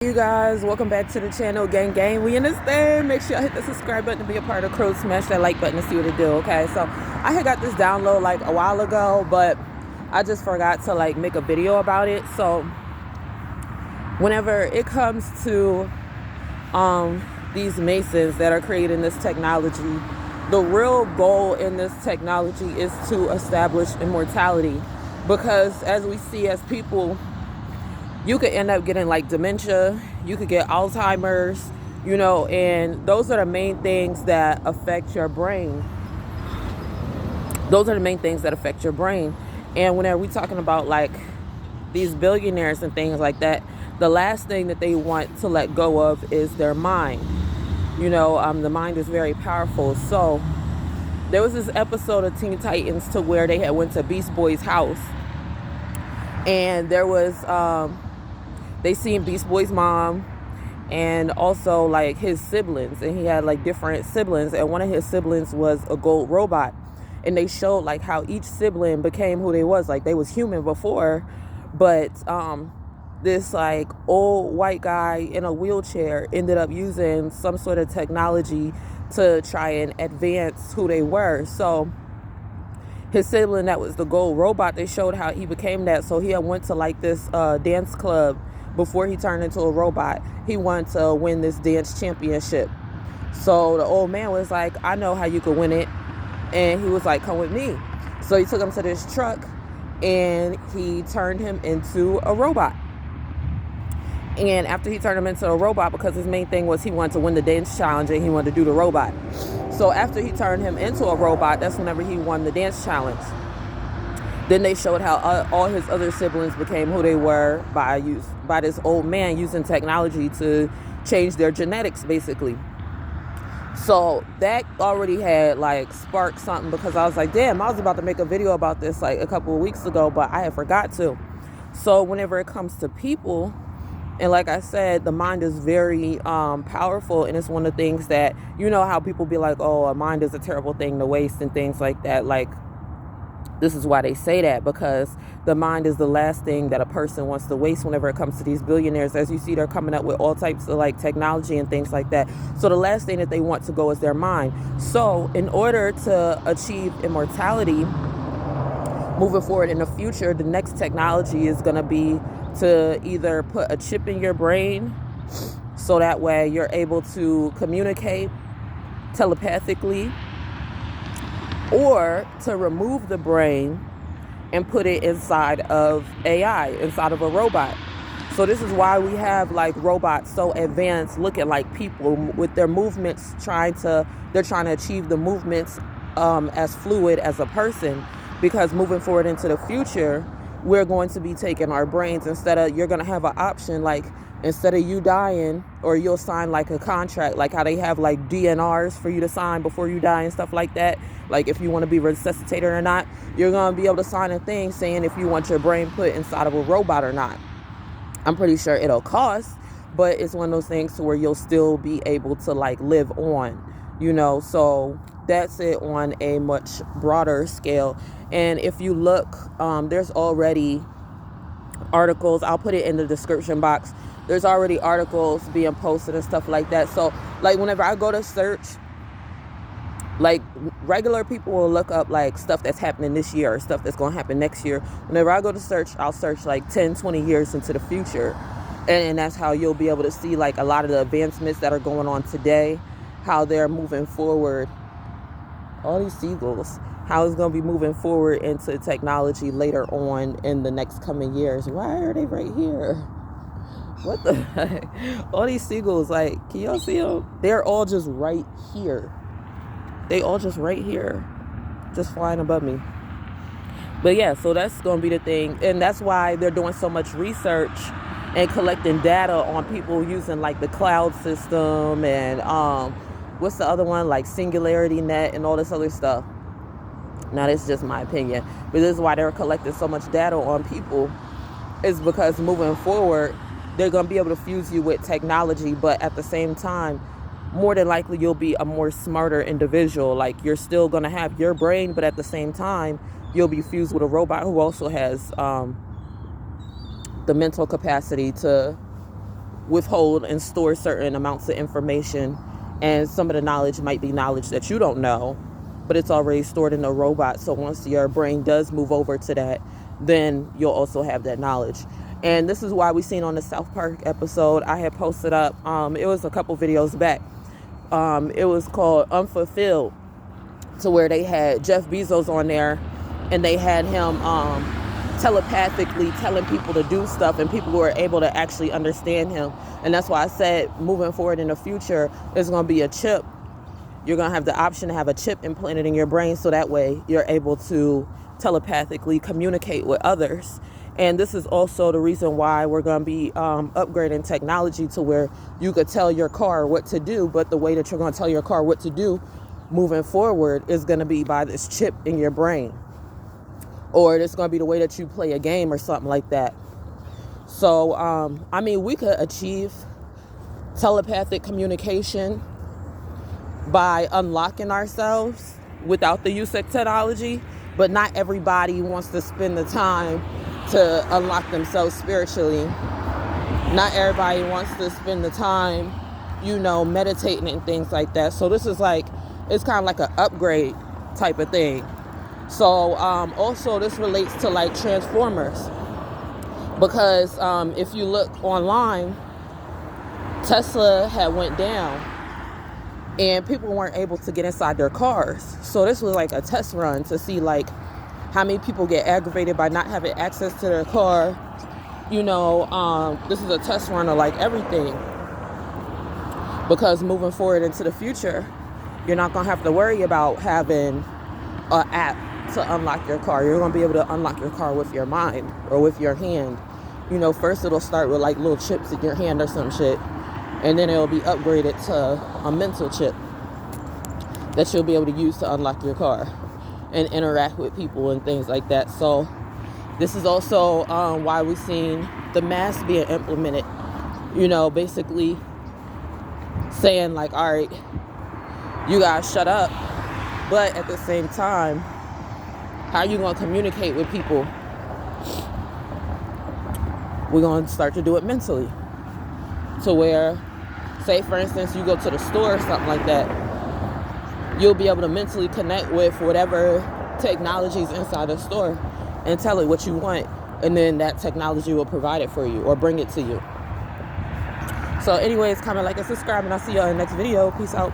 You guys, welcome back to the channel. Gang, we understand. Make sure y'all hit the subscribe button to be a part of the crew. Smash that like button to see what it do. Okay, so I had got this download like a while ago, but I just forgot to like make a video about it. So whenever it comes to these masons that are creating this technology, the real goal in this technology is to establish immortality, because as we see as people, you could end up getting like dementia, you could get Alzheimer's, and those are the main things that affect your brain. And whenever we're talking about like these billionaires and things like that, the last thing that they want to let go of is their mind. The mind is very powerful. So there was this episode of Teen Titans to where they had went to Beast Boy's house, and there was they seen Beast Boy's mom and also like his siblings, and he had like different siblings, and one of his siblings was a gold robot, and they showed like how each sibling became who they was. Like they was human before, but this like old white guy in a wheelchair ended up using some sort of technology to try and advance who they were. So his sibling that was the gold robot, they showed how he became that. So he had went to like this dance club before he turned into a robot. He wanted to win this dance championship. So the old man was like, I know how you could win it. And he was like, come with me. So he took him to this truck and he turned him into a robot. And after he turned him into a robot, because his main thing was he wanted to win the dance challenge and he wanted to do the robot. So after he turned him into a robot, that's whenever he won the dance challenge. Then they showed how all his other siblings became who they were by this old man using technology to change their genetics, basically. So that already had like sparked something, because I was like, damn, I was about to make a video about this like a couple of weeks ago, but I had forgot to. So whenever it comes to people, and like I said, the mind is very powerful, and it's one of the things that, how people be like, oh, a mind is a terrible thing to waste and things like that. Like, this is why they say that, because the mind is the last thing that a person wants to waste whenever it comes to these billionaires. As you see, they're coming up with all types of like technology and things like that. So the last thing that they want to go is their mind. So in order to achieve immortality, moving forward in the future, the next technology is going to be to either put a chip in your brain so that way you're able to communicate telepathically, or to remove the brain and put it inside of AI, inside of a robot. So this is why we have like robots so advanced, looking like people with their movements, they're trying to achieve the movements as fluid as a person, because moving forward into the future, we're going to be taking our brains. You're going to have an option, like instead of you dying, or you'll sign like a contract, like how they have like DNRs for you to sign before you die and stuff like that. Like if you want to be resuscitated or not, you're going to be able to sign a thing saying if you want your brain put inside of a robot or not. I'm pretty sure it'll cost, but it's one of those things to where you'll still be able to like live on, so that's it on a much broader scale. And if you look, there's already articles, I'll put it in the description box. There's already articles being posted and stuff like that. So like whenever I go to search, like regular people will look up like stuff that's happening this year or stuff that's going to happen next year. Whenever I go to search, I'll search like 10, 20 years into the future. And that's how you'll be able to see like a lot of the advancements that are going on today, how they're moving forward. All these seagulls, how it's going to be moving forward into technology later on in the next coming years. Why are they right here? What the heck? All these seagulls, like, can y'all see them? They're all just right here. They all just right here, just flying above me. But yeah, so that's going to be the thing. And that's why they're doing so much research and collecting data on people using like the cloud system and what's the other one, like Singularity Net and all this other stuff. Now, this is just my opinion, but this is why they're collecting so much data on people, is because moving forward, they're going to be able to fuse you with technology, but at the same time, more than likely, you'll be a more smarter individual. Like, you're still going to have your brain, but at the same time, you'll be fused with a robot who also has the mental capacity to withhold and store certain amounts of information, and some of the knowledge might be knowledge that you don't know, but it's already stored in a robot. So once your brain does move over to that, then you'll also have that knowledge. And this is why we seen on the South Park episode I had posted up, it was a couple videos back, it was called Unfulfilled, to where they had Jeff Bezos on there, and they had him telepathically telling people to do stuff, and people were able to actually understand him. And that's why I said moving forward in the future, there's going to be a chip. You're going to have the option to have a chip implanted in your brain, so that way you're able to telepathically communicate with others. And this is also the reason why we're going to be upgrading technology to where you could tell your car what to do, but the way that you're going to tell your car what to do moving forward is going to be by this chip in your brain. Or it's going to be the way that you play a game or something like that. So, I mean, we could achieve telepathic communication by unlocking ourselves without the use of technology, but not everybody wants to spend the time to unlock themselves spiritually. Not everybody wants to spend the time, meditating and things like that. So this is like, it's kind of like an upgrade type of thing. So also this relates to like Transformers, because if you look online, Tesla had went down and people weren't able to get inside their cars. So this was like a test run to see like how many people get aggravated by not having access to their car. This is a test run of like everything, because moving forward into the future, you're not going to have to worry about having an app to unlock your car. You're going to be able to unlock your car with your mind or with your hand. First it'll start with like little chips in your hand or some shit, and then it'll be upgraded to a mental chip that you'll be able to use to unlock your car and interact with people and things like that. So this is also why we've seen the mask being implemented, basically saying like, all right, you guys shut up. But at the same time, how are you going to communicate with people? We're going to start to do it mentally, to where, say for instance, you go to the store or something like that, you'll be able to mentally connect with whatever technology is inside the store and tell it what you want, and then that technology will provide it for you or bring it to you. So anyways, comment, like, and subscribe, and I'll see y'all in the next video. Peace out.